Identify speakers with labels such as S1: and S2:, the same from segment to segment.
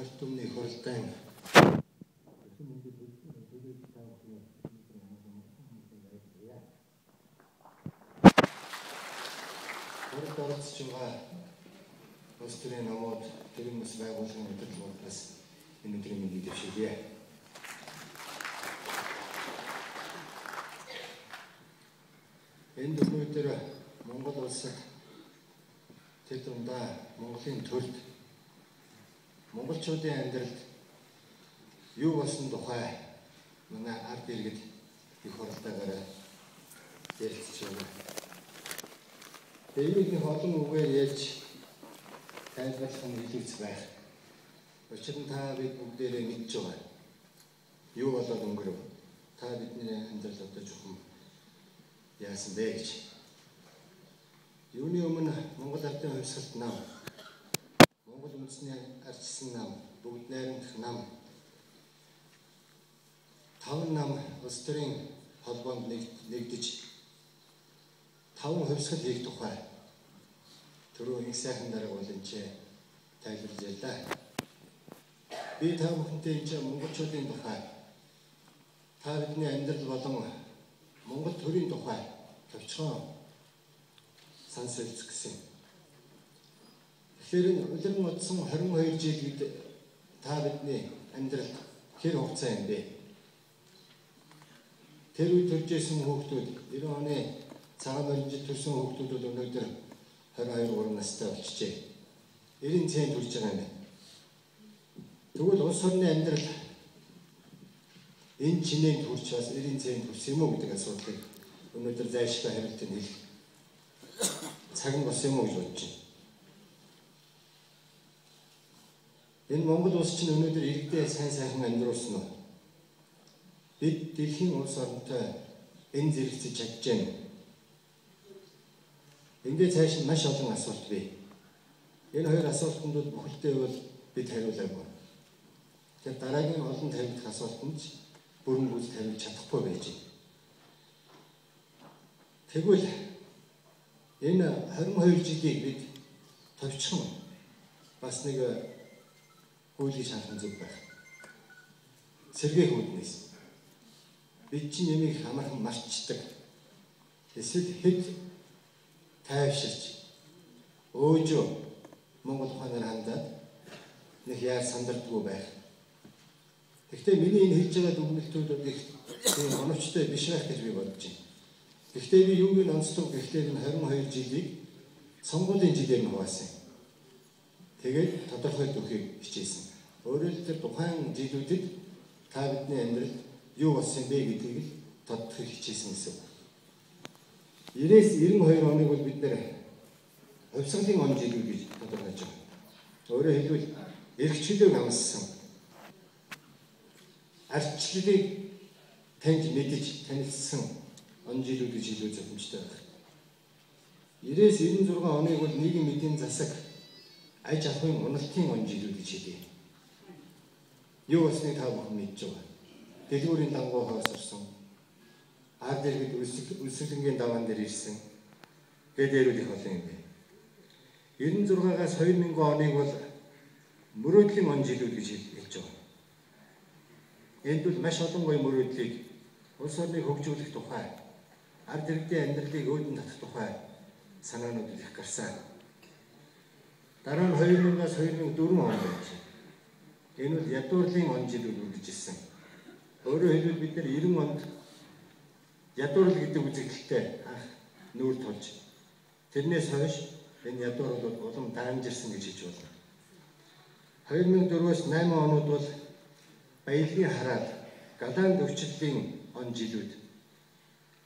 S1: Хортомны хуралдаан оролцож байгаа улс төрийн намууд төрийн бас байгууллагын хөтөлбөрөөс энэ өдрийн мэндийг дэвшүүлье. Энэ өнөөдөр Монгол улсад тэр дундаа Монголын төрд монголчуудын амьдралд юу болсон тухай манай ард иргэд их хуралдаагаар ярилцж байна. Энийг олон үгээр ярьж тайлбарлах нь илүүц байх. Учир нь та бид бүгдээрээ мэдж байгаа. Юу болоод өнгөрөв? Та бидний амьдрал одоо жоохон яасан бэ гэж. Юуны өмнө Монгол ардын хувьсгалт нам, Монгол үндэсний ардчилсан нам, бүгд найрамдах нам, 5 нам улс төрийн холбоонд нэгдэж 5 хувьсгал хийх тухай түрүү их сайхан дарга бол энэ тайлбарлаж яллаа. Би та бүхэнтэй энэ монголчуудын тухай, та бидний амьдрал болон Монгол төрийн тухай товчхон сансэлцэх гэсэн. Тэгэхээр энэ улиран удсан 22 жил бид та бидний амьдралд хэр хугацаа юм бэ? Тэр үед төрж исэн хүүхдүүд 90 оны цагаан баримжид төрсэн хүүхдүүд бол өнөөдөр 22-3 настай болчихжээ. 90 цент төрж байгаа юм байна. Тэгвэл улс орны амьдрал энэ чинээнд хүрч бас 90 цент хүрсэн юм уу гэдэг асуудлыг өнөөдөр зайлшгүй хариулт нь хэлэх цаг нь болсон юм уу гэж бодож байна. Энэ Монгол улс чинь өнөөдөр иргэдээ сайн сайхан амьдруулсан уу? Бид дэлхийн улс оронтой энэ зэрэгцэж чадж байна. Ингээд цааш маш олон асуулт бий. Энэ хоёр асуултанд бүхэлдээ бол бид хариулаагүй. Тэгэхээр дараагийн олон тавигдах асуултанд бүрэн гүйц тавьж чадахгүй байж байна. Тэгвэл энэ 22 жилийг бид товчхон бас нэг гүйлгэж харах зүг байх. Сэргээх үүднээс бид чинь ямиг хамаахан марчдаг. Эсвэл хэд тайвширч өөжөө Монгол ухаанаар хандаад нэг яар сандардгүй байх. Гэхдээ миний энэ хэлж байгаа дүгнэлтүүд их тийм оновчтой биш байх гэж би бодож байна. Гэхдээ би юуг нь онцлог гэхлээр энэ 22 жилийг сонгуулийн жилээр нь хуваасан. Тэгээд тодорхойлт өгөхийг хичээсэн. Өөрөөр хэлбэл тухайн жилүүдэд та бидний амьдралд юу болсон бэ гэдгийг л тодорхойлох хичээсэн гэсэн. 90-92 оныг бол бид нэр хувьсгалын он жилүүд гэж тодорхойлж байгаа. Өөрөөр хэлбэл эрхчлөлөө амссан. Ардчлалыг таньж мэдэж танилцсан он жилүүд гэж хэлэх боломжтой байна. 90-96 оныг бол нийгэм эдийн засаг аж ахуйн уналтын он жилүүд гэж хэлээ. Юу болсныг та бүхэн мэдж байгаа. Дэлгүүрийн дангуу хоосорсон. Ард иргэд үлсгэлэнгийн даваан дээр ирсэн. Гэдээрүүд их олон юм байна. 96-аас 2000 оныг бол мөрөөдлийн он жилүүд гэж хэлж байгаа. Энд бол маш олон гоё мөрөөдлийг улс орныг хөгжүүлэх тухай, ард иргэдийн амьдралыг өөдөн татах тухай санаанууд их гарсан. Дараа нь 2000-аас 2004 он байж. Энэ бол ядуурлын он жилүүд үргэлжилсэн. Өөрөөр хэлбэл бид нар 90 онд ядуурл гэдэг үзэгдэлтэй анх нүүр тулж тэрнээс хойш энэ ядуур бол улам даамжирсан гэж хэлж байна. 2004-өөс 8 онууд бол баялагын хараад гадаад өвчлөлийн он жилүүд.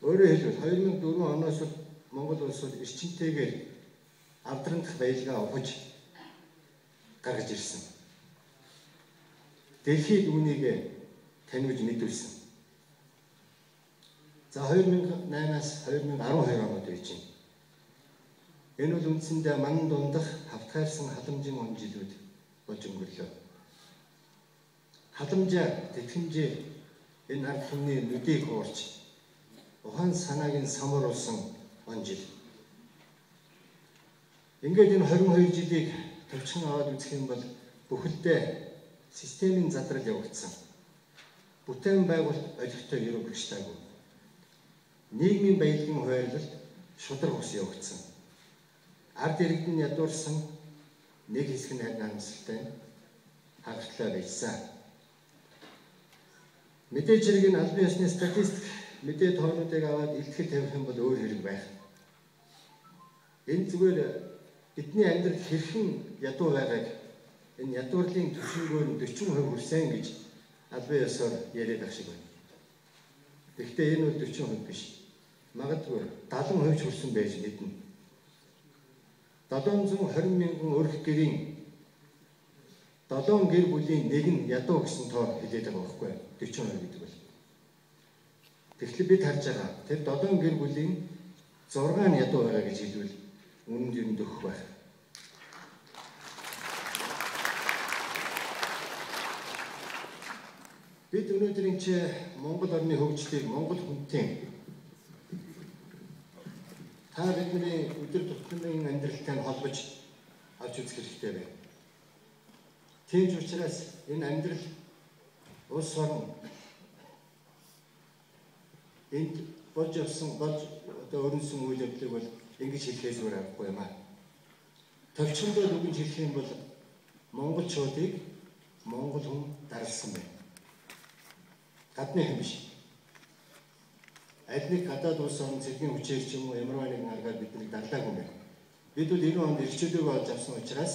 S1: Өөрөөр хэлбэл 2004 оноос Монгол улс эрчимтэйгээр авдрандах баялгаа ухаж гаргаж ирсэн. Дэлхийд үүнийг таниуж мэдүүлсэн. За 2008-аас 2012 онод байж байна. Энэ бол үндсэндээ ман дундах хавтгаарсан халамжийн он жилүүд болж өнгөрлөө. Халамжаар тэтгэмжээр энэ ард түмний нүдийг хуурч ухаан санааг нь самруулсан он жил. Ингээд энэ 22 жилийг товчхон аваад үзэх юм бол бүхэлдээ системийн задрал явагдсан. Бүтээн байгуулалт олигтой ерөө гэрчтайгүй. Нийгмийн баялагын хуваарлалт шудраг ус явагдсан. Ард иргэдэн ядуурсан нэг хэсэг нь харин харамсалтай хагтлаа байсан. Мэдээж хэрэг нь албан ёсны статистик мэдээ тоонуудыг аваад илтгэл тавих юм бол өөр хэрэг байх. Энэ зүгээр бидний амьдрал хэрхэн ядуу байгааг энэ ядуурлын түвшингөөр 40% хүрсэн гэж албан ёсоор яриад байх шиг байна. Гэхдээ энэ бол 40% биш. Магадгүй 70% хүрсэн байж мэднэ. 720 мянган өрх гэрийн 7 гэр бүлийн нэг нь ядуу гэсэн тоо хэлээд байгаа байхгүй 40% гэдэг бол. Тэгэхээр бид харж байгаа тэр 7 гэр бүлийн 6 нь ядуу байгаа гэж хэлвэл үнэнд юм дөхөх байх. Бид өнөөдөр энэ чи Монгол орны хөгжлийг Монгол хүнтэй та бидний өдөр тутмын амьдралтай холбож авч үзэх хэрэгтэй байна. Тийм ч учраас энэ амьдрал улс орн энд болж одоо өрнсөн үйл явдлыг бол ингэж хэлхээс өөр аргагүй юм аа. Товчхондоо дүгнж хэлэх юм бол монголчуудыг монгол хүн даралсан байна. Гадны хэм биш. Аль нэг гадаад улс орн цэргийн хүчээр ч юм уу ямар нэгэн аргаар биднийг дарлаагүй байна. Бид бол 90 онд эрхчлөлөө олж авсан учраас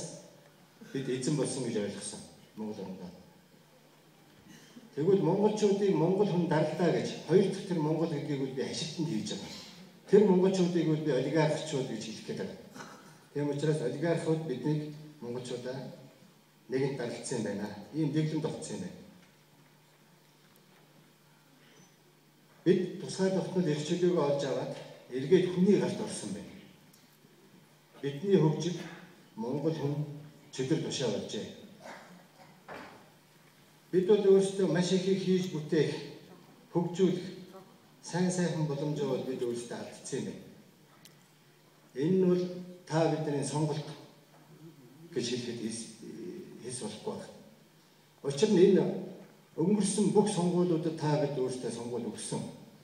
S1: бид эзэн болсон гэж ойлгосон Монгол орноо. Тэгвэл монголчуудыг монгол хүн дарлаа гэж хоёр дахь тэр монгол гэдгийг бол би хашилтанд хийж байгаа. Тэр монголчуудыг бол би олигархчууд гэж хэлэх гээд байна. Тийм учраас олигархууд биднийг монголчуудаа нэгэнт дарлцсан байна. Ийм дэглэм тогтсон юм байна. Бид тусгай тогтнол эрхчлөлөө олж аваад эргээд хүний гарт орсон байна. Бидний хөгжил монгол хүн чөлөө тушаа болжээ. Бид бол өөрсдөө маш их хийж бүтээх, хөгжүүлэх, сайн сайхан боломжоо бол бид өөрсдөө алдсан юм байна. Энэ нь бол та бидний сонголт гэж хэлэхэд хэс болохгүй байна. Учир нь энэ өнгөрсөн бүх сонгуулиудад та бид өөрсдөө сонгуул өгсөн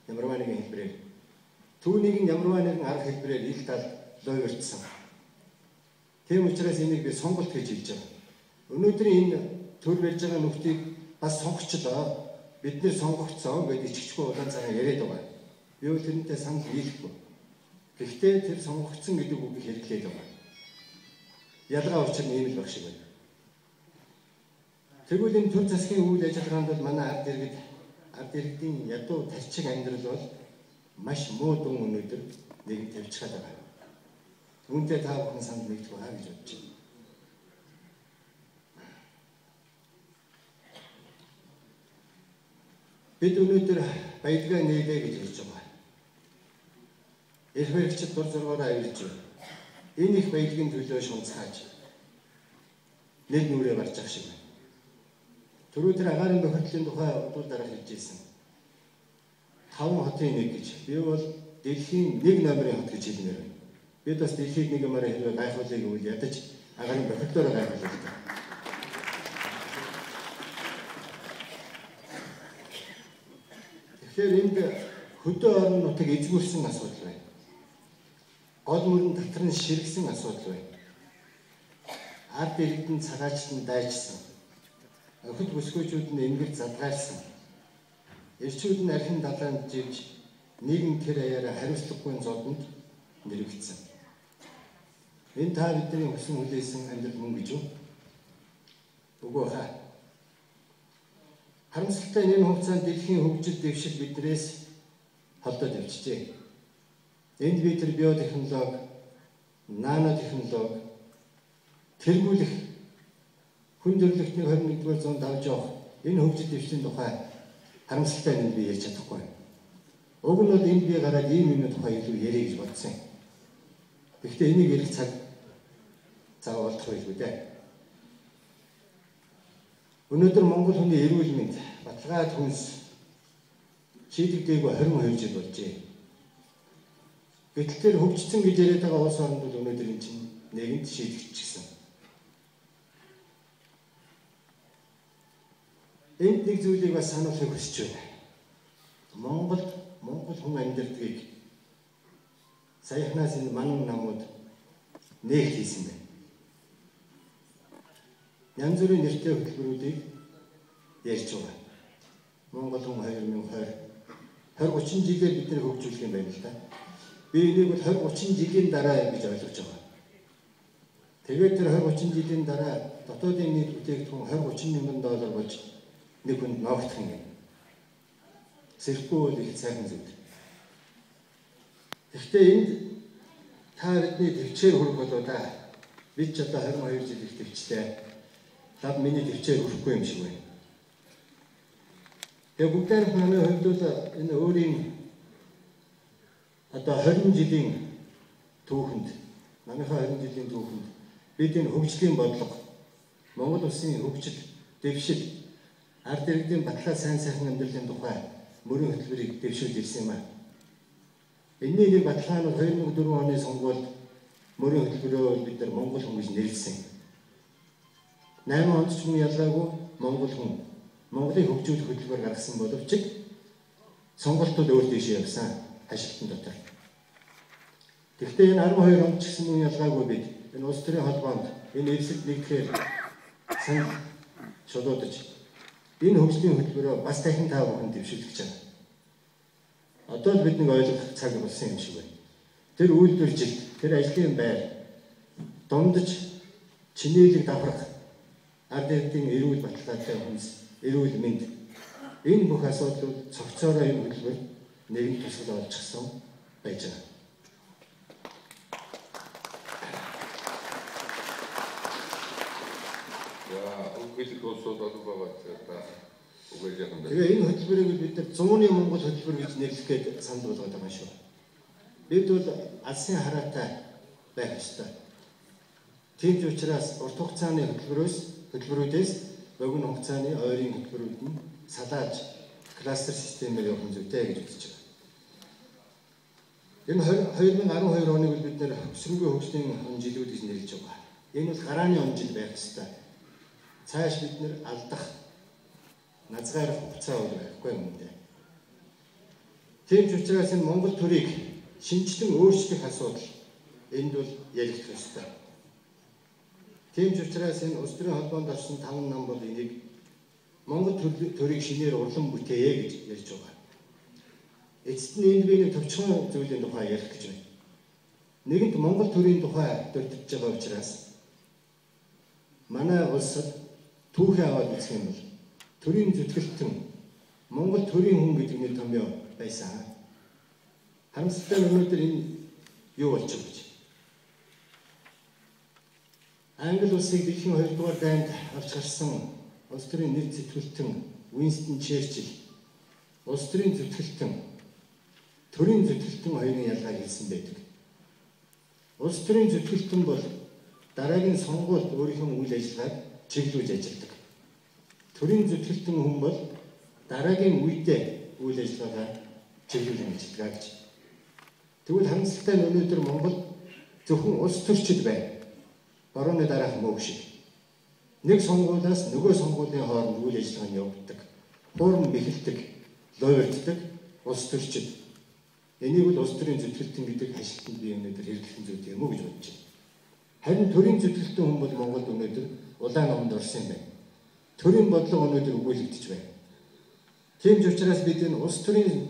S1: ямарваа нэгэн хэлбэрээр түүнийг нь ямарваа нэгэн арга хэлбэрээр ил тал лойвэрдсан. Тийм учраас энийг би сонголт гэж хэлж байгаа. Өнөөдрийн энэ төр барьж байгаа нүхтийг бас сонгочлоо. Бид нэр сонгогдсон гэдэг ичгчгүй улаан цагаан яриад байгаа. Би бол тэрнтэй санал нийлэхгүй. Гэхдээ тэр сонгогдсон гэдэг үгийг хэрэглээд байгаа. Ялгаа учир нь ийм л баг шиг байна. Тэгвэл энэ төр засгийн үйл ажиллагаанд бол манай ард иргэдийн ядуу тарчиг амьдрал бол маш муу дүн өнөөдөр нэг тавьчихад байгаа. Үүнтэй та бүхэн санд нэгдэх байгаа гэж бодож байна. Бид өнөөдөр баялгаа нээлээ гэж хэлж байгаа. Эрх баригчид дур зоргоороо авирж байна. Энэ их баялагын төлөө шунцгааж нэг нүрээ барж ах шиг байна. Түрүүтэр агаарын бохирдлын тухай удаа дараа хэлж ирсэн. 5 хотын нэг гэж. Би бол дэлхийн 1 номерын хот гэж хэлмээр байна. Бид бас дэлхийг нэг юмараа хэлбэл гайхуулъя гэвэл ядаж агаарын бохирдлоор гайхуулъя. Тэгэхээр энд хөдөө орон нутаг эзгүүрсэн асуудал байна. Гол мөрөн татрын ширгсэн асуудал байна. Ард иргэдэн цагаачтан дайчсан. Охид бүсгүйчүүд нь энгэр задгаарсан. Эрчүүд нь архин далаанд живж нийгэм тэр аяараа хариуцлагагүй зодонд нэрвэгдсэн. Энэ та бидний өсөн хүлээсэн амьдрал мөн гэж үү? Үгүй хаа. Харамсалтай энэ хугацаанд дэлхийн хөгжил дэвшил биднээс холдоод явчихжээ. Энд би тэр биотехнологи, нанотехнологи, тэргүүлэх хүн төрөлхтний 21-р зуунд авч явах энэ хөгжил дэвшлийн тухай харамсалтай нь би ярьж чадахгүй. Уг нь бол энд би гараад ийм юм тухай илүү ярих гэж бодсон. Гэхдээ энийг ярих цаг заавал олдох байлгүй дээ. Өнөөдөр Монгол хүний эрүүл мэнд баталгаад хүнс шийдэгдээгүй 22 жил болжээ. Гэтэл тэр хөгжсөн гэж яриад байгаа улс орнд бол өнөөдөр энэ чинь нэгэнт шийдэгдчихсэн. Энд нэг зүйлийг бас сануулахыг хүсэж байна. Монгол хүн амьдралыг саяхнаас энэ манан намууд нээх хийсэн байна. Янз бүрийн нэртэй хөтөлбөрүүдийг ярьж байгаа. Монгол хүн 2030 жилээр бид нэр хөгжүүлэх юм байна л да. Би энийг бол 20-30 жилийн дараа гэж ойлгож байгаа. Тэгээд тэр 20-30 жилийн дараа дотоодын нийт бүтээгдэхүүн 20-30 мянган доллар болж нэг хүнд ногдох юм байна. Зэрэггүй бол их сайхан зүйл. Гэхдээ энд та бидний төвчээр хүрэх болоо да. Бид ч одоо 22 жил их төвчтэй. Лав миний төвчээр хүрэхгүй юм шиг байна. Тэгээ бүгдээр манай хувьд бол энэ өөрийн одоо 20 жилийн түүхэнд манайхаа 20 жилийн түүхэнд бид энэ хөгжлийн бодлого Монгол улсын хөгжил, дэвшил, ард иргэдийн батлаа сайн сайхан амьдралын тухай мөрийн хөтөлбөрийг дэвшүүлж ирсэн юм аа. Энэний нэг баталгаа нь 2004 оны сонгуульд мөрийн хөтөлбөрөөр бид нар Монгол хүн гэж нэрлсэн. 8 онд ч мөн ялгаагүй Монгол хүн Монголыг хөгжүүлэх хөтөлбөр гаргасан боловч сонголтууд өөр дэшээ явсан хашлтан дотор. Гэхдээ энэ 12 онд ч гэсэн мөн ялгаагүй бид энэ улс төрийн холбоонд энэ эвсэлд нэгдэхээр санал шулуудаж энэ хөгжлийн хөтөлбөрөөр бас дахин та бүхэн дэвшүүлж байгаа. Одоо л бид нэг ойлгох цаг болсон юм шиг байна. Тэр үйлдвэржилт, тэр ажлын байр, дундаж чинээлэг давхрах, ард иргэдийн эрүүл баталгаатай хүнс, эрүүл мэнд энэ бүх асуудлууд цогцоороо энэ хөтөлбөр нэгэн тусгал олчихсан байж байгаа. Тэгээ энэ хөтөлбөрийг бид нар 100-ны Монгол хөтөлбөр гэж нэрлэх гээд санд болгоод байгаа шүү. Бид бол алсын хараатай байх ёстой. Тийм ч учраас урт хугацааны хөтөлбөрүүдээс богино хугацааны ойрын хөтөлбөрүүд нь салааж кластер системээр явах зүйтэй гэж үзэж байгаа. Энэ 2012 оныг бид нэр өсрөгийн хөгжлийн он жилүүд гэж нэрлэж байгаа. Энэ бол гарааны он жил байх ёстой. Цааш бид нэр алдах, назгаарах хугацаа байхгүй юм дээ. Тийм ч учраас энэ Монгол төрийг шинжлэн өөрчлөх асуудал энд бол ярих ёстой. Тийм ч учраас энэ улс төрийн холбоонд орсон 5 нам бол энийг Монгол төрийг шинээр урлан бүтээе гэж ярьж байгаа. Эцэст нь энд би нэг төвчхон зүйлийн тухай ярих гэж байна. Нэгэнт Монгол төрийн тухай дурдж байгаа учраас манай улсад түүхээ аваад үзэх юм бол төрийн зүтгэлтэн Монгол төрийн хүн гэдэг нэг томьёо байсан. Харамсалтай нь өнөөдөр энэ юу болчих вэ? Англи улсыг дэлхийн 2 дугаар дайнд авч гарсан улс төрийн нэр зэтгүүлтэн Уинстон Черчилль улс төрийн зүтгэлтэн төрийн зүтгэлтэн хоёрын ялгааг хэлсэн байдаг. Улс төрийн зүтгэлтэн бол дараагийн сонгуульд өөрийнхөө үйл ажиллагааг чиглүүлж ажилладаг. Төрийн зүтгэлтэн хүн бол дараагийн үедээ үйл ажиллагаагаа чиглүүлж ажилладаг гэж. Тэгвэл харамсалтай нь өнөөдөр Монгол зөвхөн улс төрчид байна. Борооны дараах мөг шиг. Нэг сонгуулиас нөгөө сонгуулийн хооронд үйл ажиллагаа нь явагддаг. Хуурм бэхэлдэг, лойрддаг улс төрчид. Энийг бол улс төрийн зүтгэлтэн гэдэг хашлтанд би өнөөдөр хэрэглэх зүйл юм уу гэж бодож байна. Харин төрийн зүтгэлтэн хүн бол Монголд өнөөдөр улаан номонд орсон юм байна. Төрийн бодлого өнөөдөр өгүүлэгдэж байна. Тийм ч учраас бид энэ улс төрийн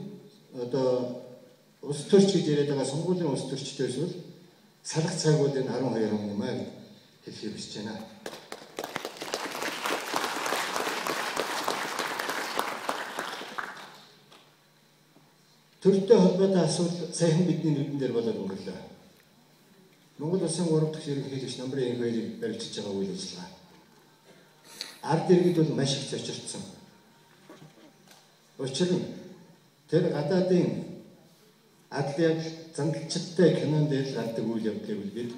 S1: улс төрч гэж яриад байгаа сонгуулийн улс төрчдөөс бол салах цагууд энэ 12 он юм аа гэж хэлхийг хүсэж байна. Төртэй холбоотой асуудал саяхан бидний нүдэн дээр болоод өнгөрлөө. Монгол улсын 3 дахь ерөнхийлөгч намрын энхээрийг барилжиж байгаа үйл ажиллагаа. Ард иргэд бол маш их зочирдсан. Учир нь тэр гадаадын адлын зандалчтай кинон дээр гардаг үйл явдлыг бид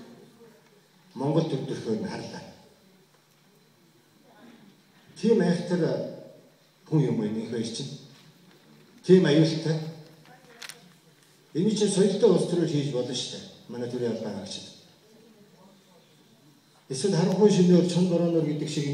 S1: Монгол төвдөрхөөр нь харлаа. Тийм айхтар хүн юм байна энэ хоёр чинь. Тийм аюултай. Эний чинь соёлтой улс төрөөр хийж болно шүү дээ. Манай төрийн албан хаагчид. Эсвэл харанхуй шинээр чон борооноор гэдэг шиг